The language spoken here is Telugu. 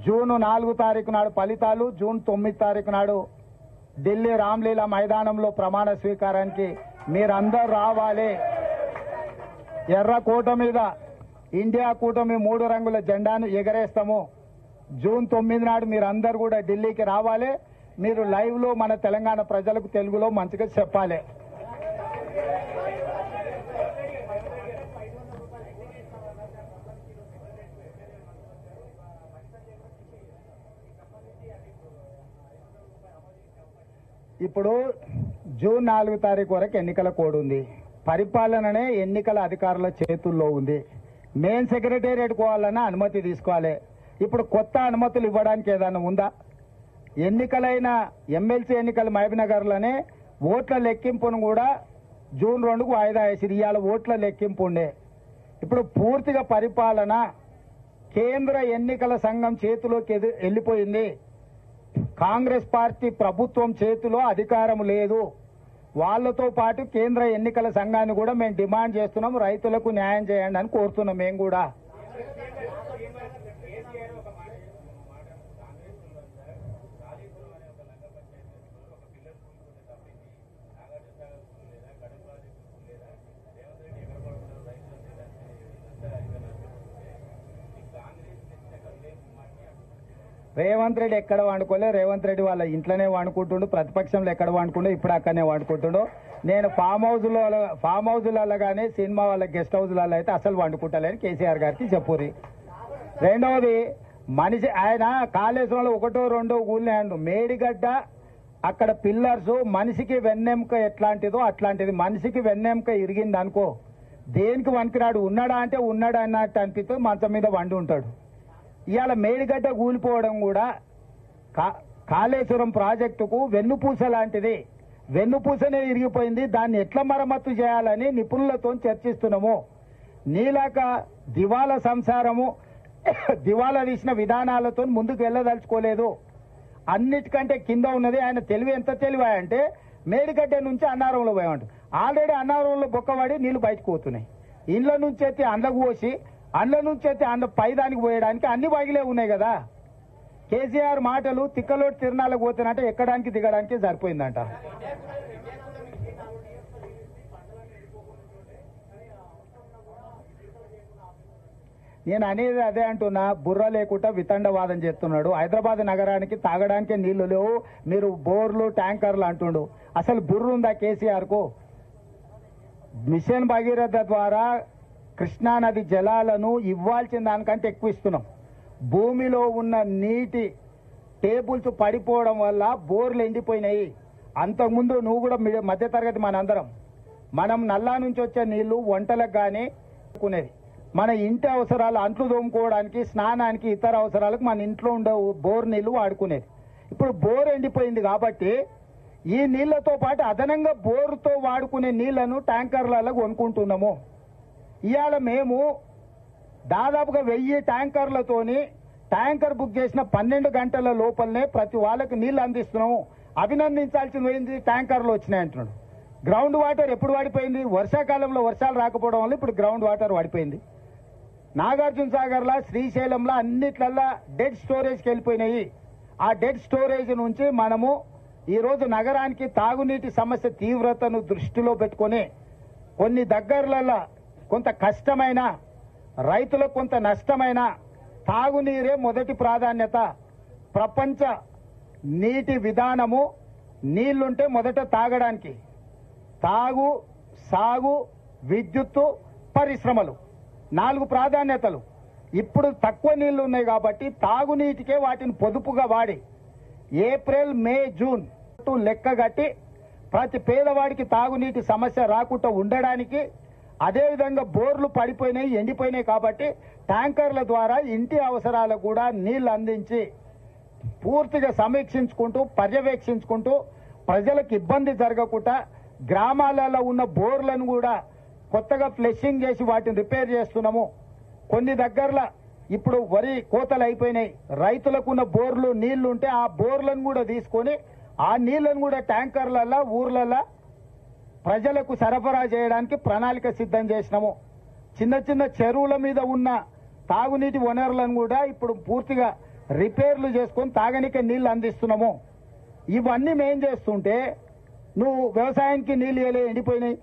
జూన్ 4 తారీఖు నాడు ఫలితాలు, జూన్ 9 తారీఖు నాడు ఢిల్లీ రామ్లీలా మైదానంలో ప్రమాణ స్వీకారానికి మీరందరూ రావాలి. ఎర్ర కోట మీద ఇండియా కూటమి 3 రంగుల జెండాను ఎగరేస్తాము. జూన్ 9 నాడు మీరందరూ కూడా ఢిల్లీకి రావాలి. మీరు లైవ్ లో మన తెలంగాణ ప్రజలకు తెలుగులో మంచిగా చెప్పాలి. ఇప్పుడు జూన్ 4 తారీఖు వరకు ఎన్నికల కోడ్ ఉంది. పరిపాలననే ఎన్నికల అధికారుల చేతుల్లో ఉంది. మెయిన్ సెక్రటేరియట్ పోవాలన్నా అనుమతి తీసుకోవాలి. ఇప్పుడు కొత్త అనుమతులు ఇవ్వడానికి ఏదైనా ఉందా? ఎన్నికలైన ఎమ్మెల్సీ ఎన్నికల మహబూబ్నగర్లోనే ఓట్ల లెక్కింపును కూడా జూన్ 2కు వాయిదా వేసి ఇవాళ ఓట్ల లెక్కింపు ఉండే. ఇప్పుడు పూర్తిగా పరిపాలన కేంద్ర ఎన్నికల సంఘం చేతిలోకి వెళ్ళిపోయింది. కాంగ్రెస్ పార్టీ ప్రభుత్వం చేతిలో అధికారం లేదు. వాళ్లతో పాటు కేంద్ర ఎన్నికల సంఘాన్ని కూడా మేము డిమాండ్ చేస్తున్నాం, రైతులకు న్యాయం చేయండి అని కోరుతున్నాం. మేము కూడా రేవంత్ రెడ్డి ఎక్కడ వండుకోలే. రేవంత్ రెడ్డి వాళ్ళ ఇంట్లోనే వండుకుంటుండు, ప్రతిపక్షంలో ఎక్కడ వండుకుంటూ ఇప్పుడు అక్కడనే వండుకుంటుండు. నేను ఫామ్ హౌస్లలో కానీ సినిమా వాళ్ళ గెస్ట్ హౌస్లలో అయితే అసలు వండుకుంటలేని కేసీఆర్ గారికి చెప్పురి. రెండవది మనిషి ఆయన కాళేశ్వరంలో 1, 2 ఊళ్ళో మేడిగడ్డ అక్కడ పిల్లర్స్ మనిషికి వెన్నెముక ఎట్లాంటిదో అట్లాంటిది. మనిషికి వెన్నెముక ఇరిగింది అనుకో దేనికి వనికిరాడు. ఉన్నాడా అంటే ఉన్నాడు అన్నట్టు అనిపిస్తుంది, మంచం మీద వండి ఉంటాడు. ఇవాళ మేడిగడ్డ కూలిపోవడం కూడా కాళేశ్వరం ప్రాజెక్టుకు వెన్నుపూస లాంటిది. వెన్నుపూసనే ఇరిగిపోయింది. దాన్ని ఎట్లా మరమ్మతు చేయాలని నిపుణులతో చర్చిస్తున్నాము. నీలాక దివాలా సంసారము దివాలా తీసిన విధానాలతో ముందుకు వెళ్ళదలుచుకోలేదు. అన్నిటికంటే కింద ఉన్నది ఆయన తెలివి. ఎంత తెలివి అంటే మేడిగడ్డ నుంచి అన్నారంలో పోయామంట. ఆల్రెడీ అన్నారంలో బొక్కబడి నీళ్లు బయటకు పోతున్నాయి. ఇండ్ల నుంచి అయితే అండ్లకు పోసి అండ్ల నుంచి అయితే అండ్ల పైదానికి పోయడానికి అన్ని బాగిలే ఉన్నాయి కదా. కేసీఆర్ మాటలు తిక్కలోటి తిరణాలకు పోతున్నట్టే ఎక్కడానికి దిగడానికి సరిపోయిందంట. నేను అనేది అదే అంటున్నా. బుర్ర లేకుండా వితండవాదం చేస్తున్నాడు. హైదరాబాద్ నగరానికి తాగడానికి నీళ్లు లేవు, మీరు బోర్లు ట్యాంకర్లు అంటుండు. అసలు బుర్ర ఉందా కేసీఆర్ కు? మిషన్ భగీరథ ద్వారా కృష్ణానది జలాలను ఇవ్వాల్సిన దానికంటే ఎక్కువ ఇస్తున్నాం. భూమిలో ఉన్న నీటి టేబుల్స్ పడిపోవడం వల్ల బోర్లు ఎండిపోయినాయి. అంతకుముందు నువ్వు కూడా మధ్యతరగతి మనం నల్లా నుంచి వచ్చే నీళ్లు వంటలకు కానీ కొనేది. మన ఇంటి అవసరాలు అంట్లు తోముకోవడానికి, స్నానానికి, ఇతర అవసరాలకు మన ఇంట్లో ఉండే బోర్ నీళ్లు వాడుకునేది. ఇప్పుడు బోర్ ఎండిపోయింది కాబట్టి ఈ నీళ్లతో పాటు అదనంగా బోరుతో వాడుకునే నీళ్లను ట్యాంకర్లలో కొనుక్కుంటున్నాము. ఇవాళ మేము దాదాపుగా 1000 ట్యాంకర్లతోని ట్యాంకర్ బుక్ చేసిన 12 గంటల లోపలనే ప్రతి వాళ్ళకి నీళ్లు అందిస్తున్నాము. అభినందించాల్సింది పోయింది, ట్యాంకర్లు వచ్చినాయి అంటున్నాడు. గ్రౌండ్ వాటర్ ఎప్పుడు వాడిపోయింది? వర్షాకాలంలో వర్షాలు రాకపోవడం వల్ల ఇప్పుడు గ్రౌండ్ వాటర్ వాడిపోయింది. నాగార్జున సాగర్లా, శ్రీశైలంలో అన్నిట్లల్లా డెడ్ స్టోరేజ్కి వెళ్ళిపోయినాయి. ఆ డెడ్ స్టోరేజ్ నుంచి మనము ఈరోజు నగరానికి తాగునీటి సమస్య తీవ్రతను దృష్టిలో పెట్టుకొని కొన్ని దగ్గరలలో కొంత కష్టమైన, రైతులకు కొంత నష్టమైన తాగునీరే మొదటి ప్రాధాన్యత. ప్రపంచ నీటి విధానము నీళ్లుంటే మొదట తాగడానికి, తాగు, సాగు, విద్యుత్తు, పరిశ్రమలు 4 ప్రాధాన్యతలు. ఇప్పుడు తక్కువ నీళ్లు ఉన్నాయి కాబట్టి తాగునీటికే వాటిని పొదుపుగా వాడి ఏప్రిల్, మే, జూన్ లెక్కగట్టి ప్రతి పేదవాడికి తాగునీటి సమస్య రాకుండా ఉండడానికి, అదేవిధంగా బోర్లు పడిపోయినాయి, ఎండిపోయినాయి కాబట్టి ట్యాంకర్ల ద్వారా ఇంటి అవసరాలకు కూడా నీళ్లు అందించి పూర్తిగా సమీక్షించుకుంటూ, పర్యవేక్షించుకుంటూ ప్రజలకు ఇబ్బంది జరగకుండా గ్రామాలలో ఉన్న బోర్లను కూడా కొత్తగా ఫ్లెషింగ్ చేసి వాటిని రిపేర్ చేస్తున్నాము. కొన్ని దగ్గరలో ఇప్పుడు వరి కోతలు అయిపోయినాయి. రైతులకు ఉన్న బోర్లు నీళ్లు ఉంటే ఆ బోర్లను కూడా తీసుకొని ఆ నీళ్లను కూడా ట్యాంకర్లలో ఊర్లలో ప్రజలకు సరఫరా చేయడానికి ప్రణాళిక సిద్ధం చేసినాము. చిన్న చిన్న చెరువుల మీద ఉన్న తాగునీటి వనరులను కూడా ఇప్పుడు పూర్తిగా రిపేర్లు చేసుకొని తాగనికే నీళ్లు అందిస్తున్నాము. ఇవన్నీ మేం చేస్తుంటే నువ్వు వ్యవసాయానికి నీళ్లు ఎండిపోయినాయి.